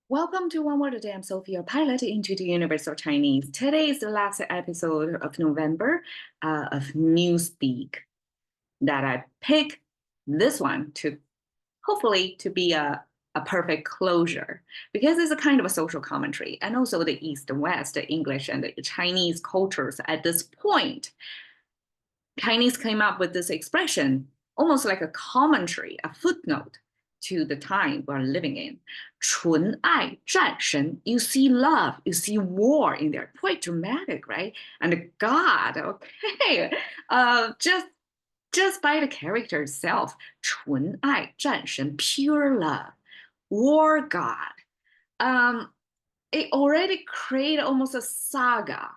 Welcome to One Word a Day. I'm Sophie, your pilot into the universe of Chinese. Today is the last episode of November of Newspeak that I pick this one to hopefully to be a perfect closure because it's a kind of a social commentary and also the East and West, the English and the Chinese cultures at this point. Chinese came up with this expression almost like a commentary, a footnote to the time we're living in. 纯爱战神, you see love, you see war in there. Quite dramatic, right? And God, okay, just by the character itself, 纯爱战神, pure love, war god. It already created almost a saga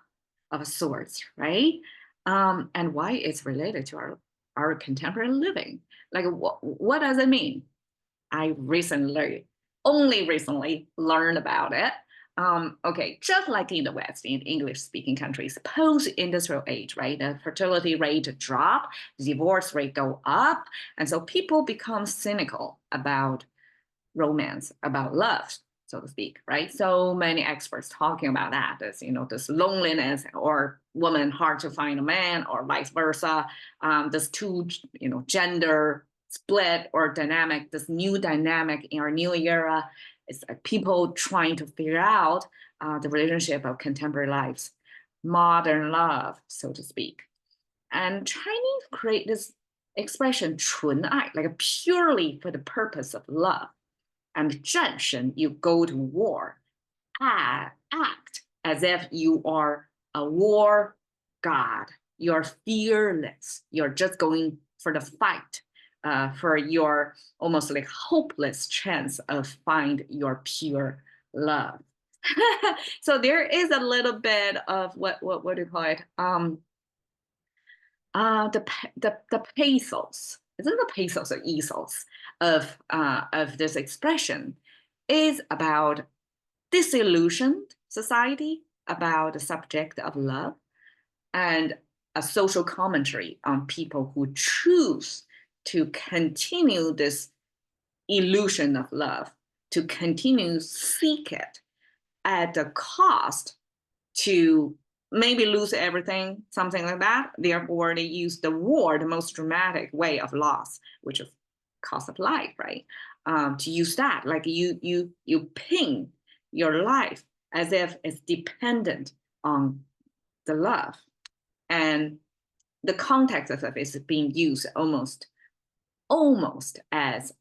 of sorts, right? And why it's related to our contemporary living. Like, what does it mean? I only recently learned about it. Okay, just like in the West, in English-speaking countries, post-industrial age, right? The fertility rate drop, divorce rate go up, and so people become cynical about romance, about love, so to speak, right? So many experts talking about that, this loneliness or woman hard to find a man or vice versa, this two, gender split or dynamic, this new dynamic in our new era. It's people trying to figure out the relationship of contemporary lives, modern love, so to speak. And Chinese create this expression 纯爱, like purely for the purpose of love. And 战神, you go to war, act as if you are a war god. You're fearless. You're just going for the fight, for your almost like hopeless chance of find your pure love. So there is a little bit of what do you call it? The pathos, isn't the pathos or ethos of this expression is about disillusioned society, about the subject of love, and a social commentary on people who choose to continue this illusion of love, to continue seek it at the cost to maybe lose everything, something like that. Therefore, they use the war, the most dramatic way of loss, which is cost of life, right? To use that, like you ping your life as if it's dependent on the love, and the context of it is being used almost as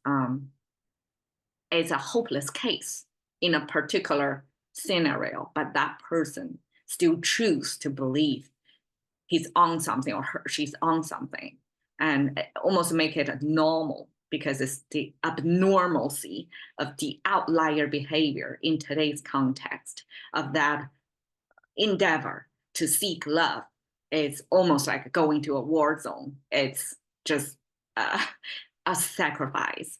it's a hopeless case in a particular scenario, but that person still choose to believe he's on something or she's on something, and almost make it normal because it's the abnormalcy of the outlier behavior in today's context of that endeavor to seek love. It's almost like going to a war zone. It's just a sacrifice.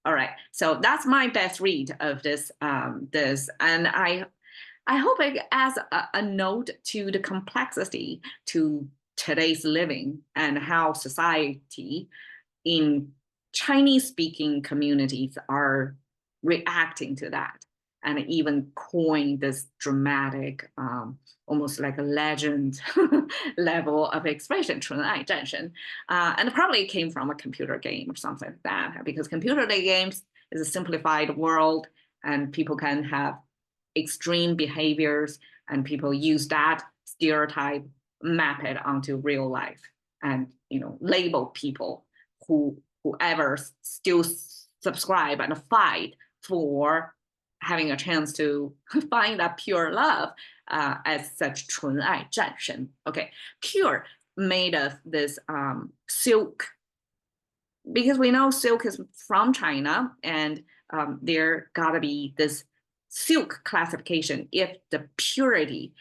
All right, so that's my best read of this. And I hope it adds a note to the complexity to today's living and how society in Chinese-speaking communities are reacting to that, and even coin this dramatic, almost like a legend level of expression, 纯爱战神. And probably it came from a computer game or something like that, because computer games is a simplified world and people can have extreme behaviors, and people use that stereotype, map it onto real life, and label people whoever still subscribe and fight for having a chance to find that pure love as such 纯爱战神. Okay, pure made of this silk, because we know silk is from China, and there gotta be this silk classification if the purity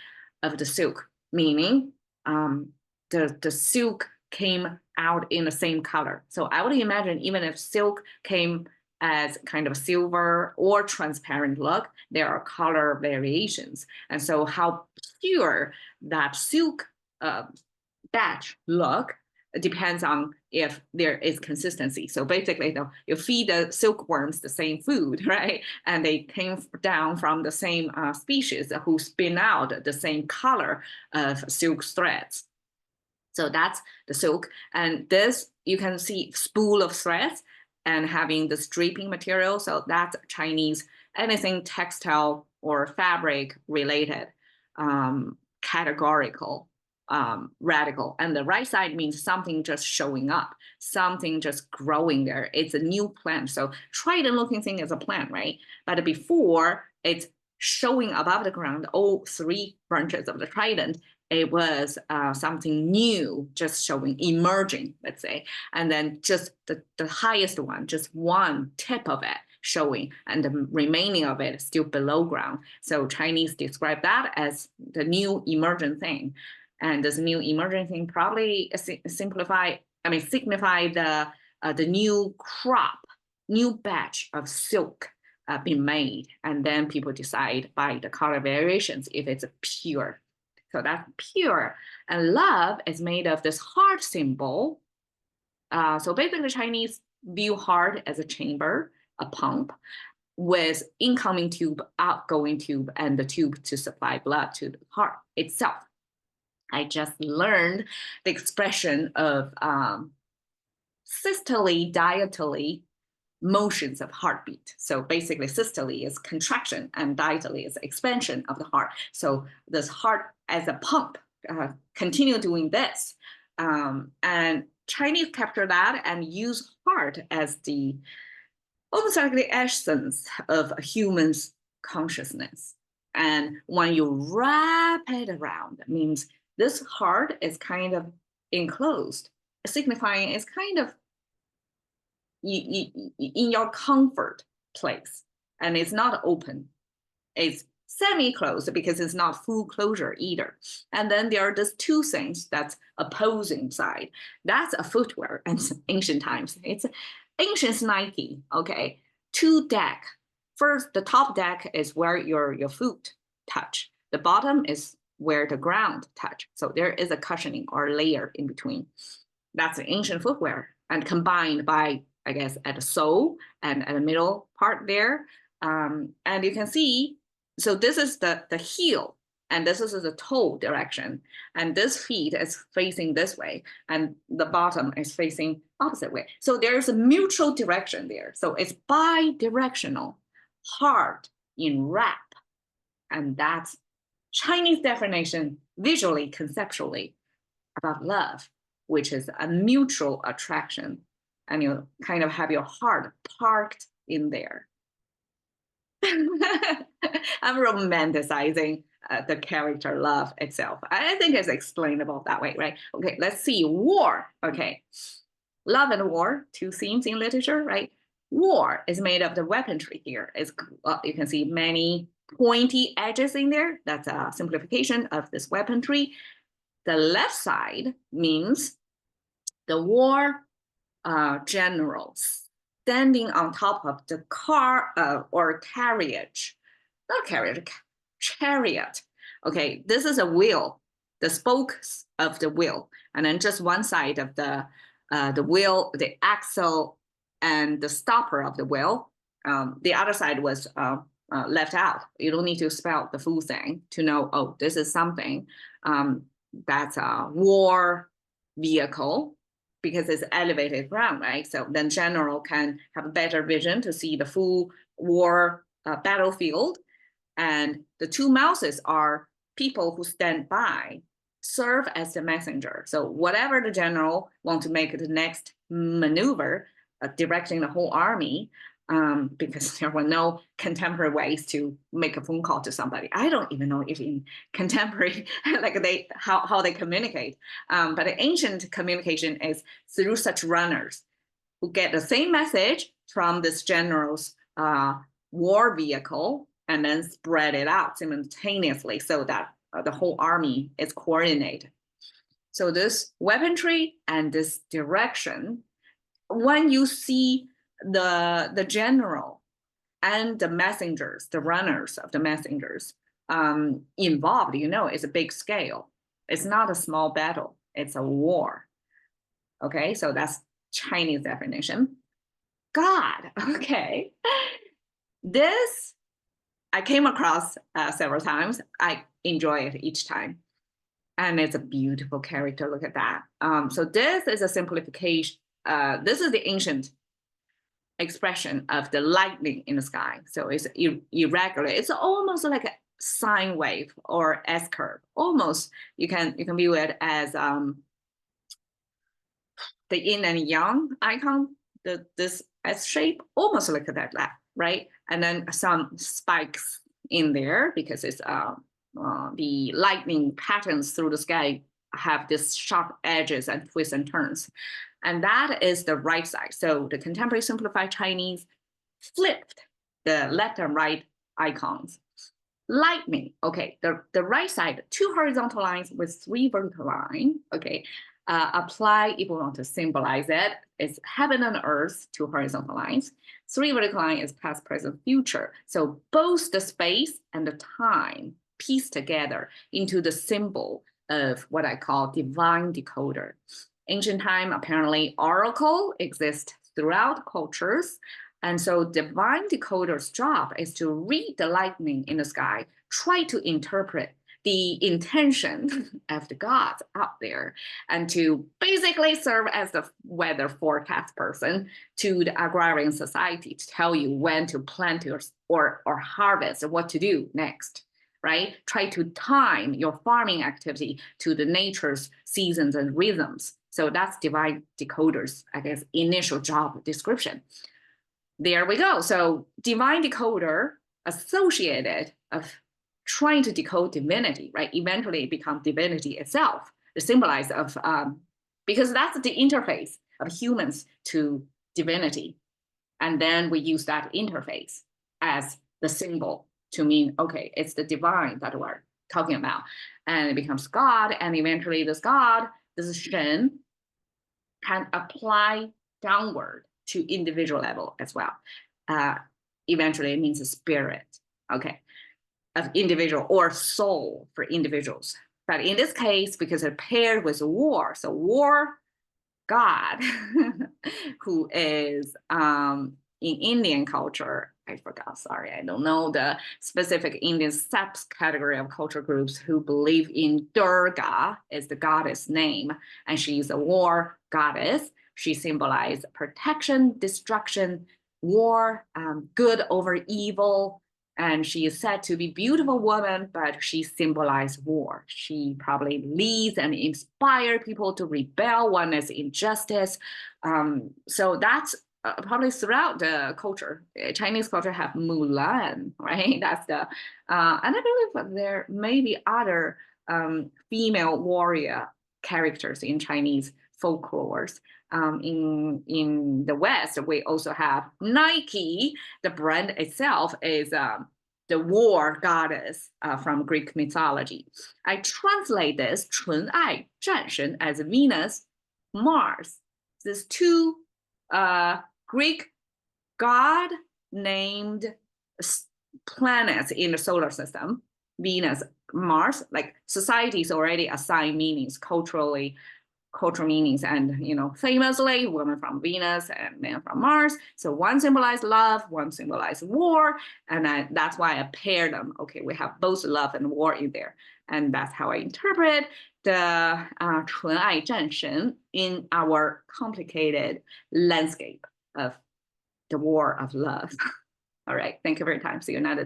of the silk, meaning the silk came out in the same color. So I would imagine even if silk came as kind of silver or transparent look, there are color variations. And so how pure that silk batch look It depends on if there is consistency. So basically, you feed the silkworms the same food, right? And they came down from the same species who spin out the same color of silk threads. So that's the silk. And this, you can see spool of threads and having the draping material. So that's Chinese, anything textile or fabric related, categorical, radical. And the right side means something just showing up, something just growing there. It's a new plant. So trident looking thing is a plant, right? But before it's showing above the ground, all three branches of the trident, it was something new, just showing, emerging, let's say. And then just the highest one, just one tip of it showing, and the remaining of it still below ground. So Chinese describe that as the new emergent thing. And this new emergent thing probably signify the new crop, new batch of silk being made. And then people decide by the color variations if it's pure. So that's pure. And love is made of this heart symbol. So basically, Chinese view heart as a chamber, a pump, with incoming tube, outgoing tube, and the tube to supply blood to the heart itself. I just learned the expression of systole, diastole motions of heartbeat. So basically, systole is contraction and diastole is expansion of the heart. So this heart as a pump continue doing this. And Chinese capture that and use heart as the almost like the essence of a human's consciousness. And when you wrap it around, it means this heart is kind of enclosed, signifying it's kind of in your comfort place, and it's not open. It's semi-closed because it's not full closure either. And then there are these two things that's opposing side. That's a footwear in ancient times. It's ancient Nike, okay? Two deck. First, the top deck is where your foot touch. The bottom is where the ground touch. So there is a cushioning or layer in between. That's the ancient footwear, and combined by, I guess, at the sole and at the middle part there. And you can see, so this is the heel, and this is the toe direction. And this feet is facing this way, and the bottom is facing opposite way. So there's a mutual direction there. So it's bi-directional, heart in wrap. And that's Chinese definition, visually, conceptually, about love, which is a mutual attraction. And you kind of have your heart parked in there. I'm romanticizing the character love itself. I think it's explainable that way, right? Okay, let's see. War. Okay. Love and war, two themes in literature, right? War is made of the weaponry here. You can see many pointy edges in there. That's a simplification of this weaponry. The left side means the war generals standing on top of the car or carriage, not carriage, chariot. Okay, this is a wheel, the spokes of the wheel, and then just one side of the wheel, the axle, and the stopper of the wheel. The other side was left out. You don't need to spell the full thing to know, oh, this is something that's a war vehicle, because it's elevated ground, right? So then general can have a better vision to see the full war battlefield. And the two mouses are people who stand by, serve as the messenger. So whatever the general want to make the next maneuver, directing the whole army, because there were no contemporary ways to make a phone call to somebody. I don't even know if in contemporary, like how they communicate. But the ancient communication is through such runners who get the same message from this general's war vehicle and then spread it out simultaneously so that the whole army is coordinated. So this weaponry and this direction, when you see the general and the messengers, the runners of the messengers involved, it's a big scale. It's not a small battle, it's a war. Okay, so that's Chinese definition. God, okay. This I came across several times. I enjoy it each time. And it's a beautiful character. Look at that. So this is a simplification. This is the ancient expression of the lightning in the sky. So it's irregular. It's almost like a sine wave or S curve. Almost you can view it as the yin and yang icon, this S shape, almost like that, right? And then some spikes in there because it's the lightning patterns through the sky have this sharp edges and twists and turns. And that is the right side. So the contemporary simplified Chinese flipped the left and right icons. Lightning, okay, the right side, 2 horizontal lines with 3 vertical lines, okay, apply if we want to symbolize it. It's heaven and earth, 2 horizontal lines. 3 vertical lines is past, present, future. So both the space and the time piece together into the symbol of what I call divine decoder. Ancient time, apparently, oracle exists throughout cultures. And so divine decoder's job is to read the lightning in the sky, try to interpret the intention of the gods out there, and to basically serve as the weather forecast person to the agrarian society to tell you when to plant or harvest and what to do next, right? Try to time your farming activity to the nature's seasons and rhythms. So that's divine decoder's, I guess, initial job description. There we go. So divine decoder associated of trying to decode divinity, right? Eventually it becomes divinity itself, the symbolize of, because that's the interface of humans to divinity. And then we use that interface as the symbol to mean, okay, it's the divine that we're talking about. And it becomes God, and eventually this God, this Shen, can apply downward to individual level as well. Eventually it means a spirit, okay, of individual or soul for individuals. But in this case, because it paired with war, so war god, who is in Indian culture, I forgot, sorry, I don't know the specific Indian subcategory of culture groups who believe in Durga is the goddess name, and she's a war goddess. She symbolizes protection, destruction, war, good over evil, and she is said to be a beautiful woman, but she symbolizes war. She probably leads and inspires people to rebel when there's injustice. So that's probably throughout the culture. Chinese culture have Mulan, right? That's the, and I believe there may be other female warrior characters in Chinese folklores. In the West, we also have Nike. The brand itself is the war goddess from Greek mythology. I translate this 纯爱战神 as Venus, Mars. These 2 Greek god named planets in the solar system, Venus, Mars, like societies already assign meanings cultural meanings, and famously women from Venus and men from Mars. So one symbolizes love, one symbolizes war, and that's why I pair them. Okay, we have both love and war in there, and that's how I interpret the 纯爱战神 in our complicated landscape of the war of love. All right, thank you for your time. See you another day.